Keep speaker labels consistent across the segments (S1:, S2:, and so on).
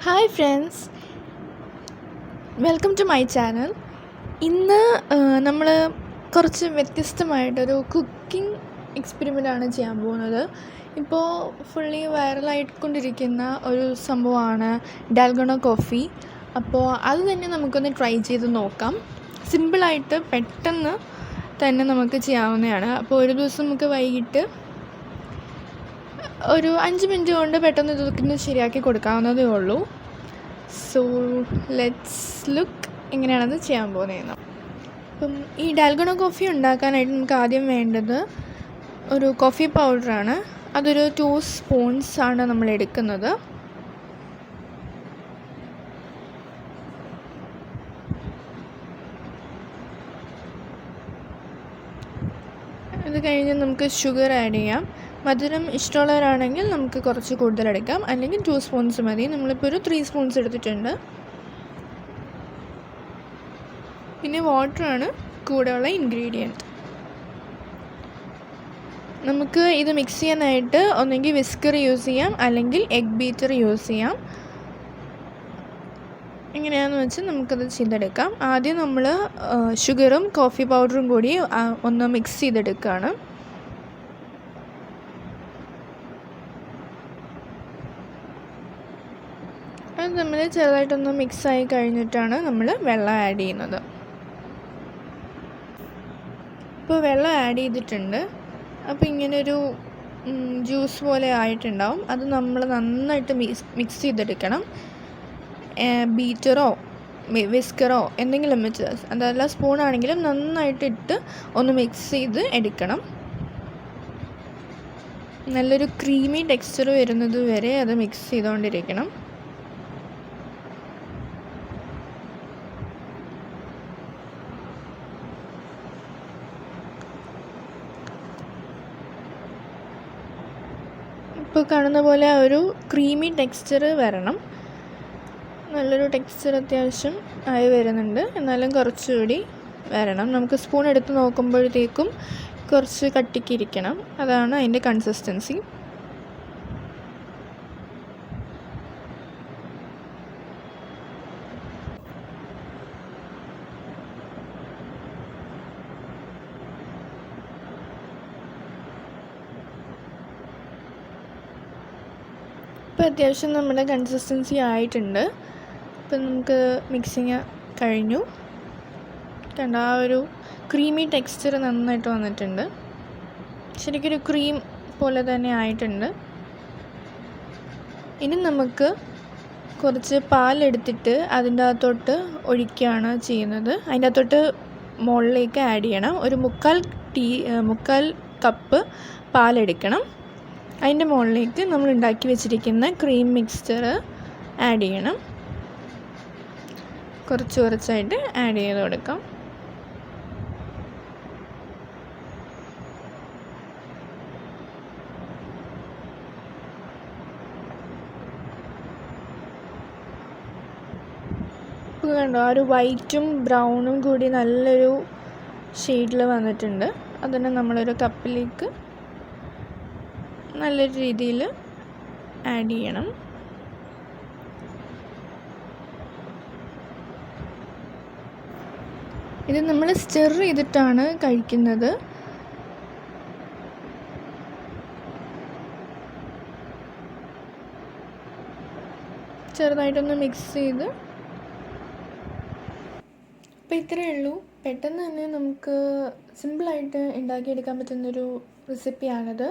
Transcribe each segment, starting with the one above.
S1: Hi friends, welcome to my channel. ഇന്ന് നമ്മൾ കുറച്ച് വ്യത്യസ്തമായിട്ടൊരു കുക്കിംഗ് എക്സ്പെരിമെൻ്റാണ് ചെയ്യാൻ പോകുന്നത്. ഇപ്പോൾ ഫുള്ളി വൈറലായിക്കൊണ്ടിരിക്കുന്ന ഒരു സംഭവമാണ് ഡാൽഗോണ കോഫി. അപ്പോൾ അത് തന്നെ നമുക്കൊന്ന് ട്രൈ ചെയ്ത് നോക്കാം. സിമ്പിളായിട്ട് പെട്ടെന്ന് തന്നെ നമുക്ക് ചെയ്യാവുന്നതാണ്. അപ്പോൾ ഒരു ദിവസം നമുക്ക് വൈകിട്ട് ഒരു 5 മിനിറ്റ് കൊണ്ട് പെട്ടെന്ന് ഇതൊക്കെ ശരിയാക്കി കൊടുക്കാവുന്നതേ ഉള്ളൂ. സോ ലെറ്റ്സ് ലുക്ക് എങ്ങനെയാണത് ചെയ്യാൻ പോകുന്നതെന്ന്. അപ്പം ഈ ഡാൽഗോണ കോഫി ഉണ്ടാക്കാനായിട്ട് നമുക്ക് ആദ്യം വേണ്ടത് ഒരു കോഫി പൗഡറാണ്. അതൊരു 2 സ്പൂൺസ് ആണ് നമ്മൾ എടുക്കുന്നത്. അത് കഴിഞ്ഞ് നമുക്ക് ഷുഗർ ആഡ് ചെയ്യാം. മധുരം ഇഷ്ടമുള്ളവരാണെങ്കിൽ നമുക്ക് കുറച്ച് കൂടുതൽ എടുക്കാം, അല്ലെങ്കിൽ 2 സ്പൂൺസ് മതി. നമ്മളിപ്പോൾ ഒരു 3 സ്പൂൺസ് എടുത്തിട്ടുണ്ട്. പിന്നെ വാട്ടറാണ് കൂടെയുള്ള ഇൻഗ്രീഡിയൻറ്റ്. നമുക്ക് ഇത് മിക്സ് ചെയ്യാനായിട്ട് ഒന്നെങ്കിൽ വിസ്കർ യൂസ് ചെയ്യാം, അല്ലെങ്കിൽ എഗ് ബീറ്റർ യൂസ് ചെയ്യാം. എങ്ങനെയാണെന്ന് വെച്ചാൽ നമുക്കത് ചെയ്തെടുക്കാം. ആദ്യം നമ്മൾ ഷുഗറും കോഫി പൗഡറും കൂടി ഒന്ന് മിക്സ് ചെയ്തെടുക്കുകയാണ്. അത് നമ്മൾ ചെറുതായിട്ടൊന്ന് മിക്സായി കഴിഞ്ഞിട്ടാണ് നമ്മൾ വെള്ളം ആഡ് ചെയ്യുന്നത്. ഇപ്പോൾ വെള്ളം ആഡ് ചെയ്തിട്ടുണ്ട്. അപ്പോൾ ഇങ്ങനൊരു ജ്യൂസ് പോലെ ആയിട്ടുണ്ടാവും. അത് നമ്മൾ നന്നായിട്ട് മിക്സ് ചെയ്തെടുക്കണം. ബീറ്ററോ വിസ്കറോ എന്തെങ്കിലും വെച്ച്, അതല്ല സ്പൂണാണെങ്കിലും നന്നായിട്ട് ഇട്ട് ഒന്ന് മിക്സ് ചെയ്ത് എടുക്കണം. നല്ലൊരു ക്രീമി ടെക്സ്ചർ വരുന്നത് വരെ അത് മിക്സ് ചെയ്തുകൊണ്ടിരിക്കണം. ഇപ്പോൾ കാണുന്ന പോലെ ഒരു ക്രീമി ടെക്സ്ചർ വരണം. നല്ലൊരു ടെക്സ്ചർ അത്യാവശ്യം ആയി വരുന്നുണ്ട്, എന്നാലും കുറച്ചുകൂടി വരണം. നമുക്ക് സ്പൂൺ എടുത്ത് നോക്കുമ്പോഴത്തേക്കും കുറച്ച് കട്ടിക്കിരിക്കണം. അതാണ് അതിൻ്റെ കൺസിസ്റ്റൻസി. ഇപ്പോൾ അത്യാവശ്യം നമ്മുടെ കൺസിസ്റ്റൻസി ആയിട്ടുണ്ട്. ഇപ്പം നമുക്ക് മിക്സിങ് കഴിഞ്ഞു. കണ്ട ആ ഒരു ക്രീമി ടെക്സ്ചർ നന്നായിട്ട് വന്നിട്ടുണ്ട്. ശരിക്കൊരു ക്രീം പോലെ തന്നെ ആയിട്ടുണ്ട്. ഇനി നമുക്ക് കുറച്ച് പാലെടുത്തിട്ട് അതിൻ്റെ അകത്തോട്ട് ഒഴിക്കുകയാണ് ചെയ്യുന്നത്. അതിൻ്റെ അകത്തോട്ട് മുകളിലേക്ക് ആഡ് ചെയ്യണം. ഒരു 3/4 കപ്പ് പാലെടുക്കണം. അതിൻ്റെ മുകളിലേക്ക് നമ്മൾ ഉണ്ടാക്കി വെച്ചിരിക്കുന്ന ക്രീം മിക്സ്ചർ ആഡ് ചെയ്യണം. കുറച്ച് കുറച്ചായിട്ട് ആഡ് ചെയ്ത് കൊടുക്കാം. ഇപ്പോൾ കണ്ടോ, ആ ഒരു വൈറ്റും ബ്രൗണും കൂടി നല്ലൊരു ഷെയ്ഡിൽ വന്നിട്ടുണ്ട്. അതിനെ നമ്മളൊരു കപ്പിലേക്ക് നല്ലൊരു രീതിയിൽ ആഡ് ചെയ്യണം. ഇത് നമ്മൾ സ്റ്റിർ ചെയ്തിട്ടാണ് കഴിക്കുന്നത്. ചെറുതായിട്ടൊന്ന് മിക്സ് ചെയ്ത്. അപ്പോൾ ഇത്രയേ ഉള്ളൂ. പെട്ടെന്ന് തന്നെ നമുക്ക് സിമ്പിളായിട്ട് ഉണ്ടാക്കിയെടുക്കാൻ പറ്റുന്നൊരു റെസിപ്പിയാണിത്.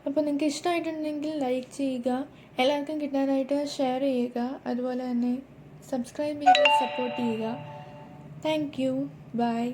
S1: അപ്പോൾ നിങ്ങൾക്ക് ഇഷ്ടമായിട്ടുണ്ടെങ്കിൽ ലൈക്ക് ചെയ്യുക, എല്ലാവർക്കും കിട്ടാനായിട്ട് ഷെയർ ചെയ്യുക, അതുപോലെ തന്നെ സബ്സ്ക്രൈബ് ചെയ്ത് സപ്പോർട്ട് ചെയ്യുക. Thank you. ബൈ.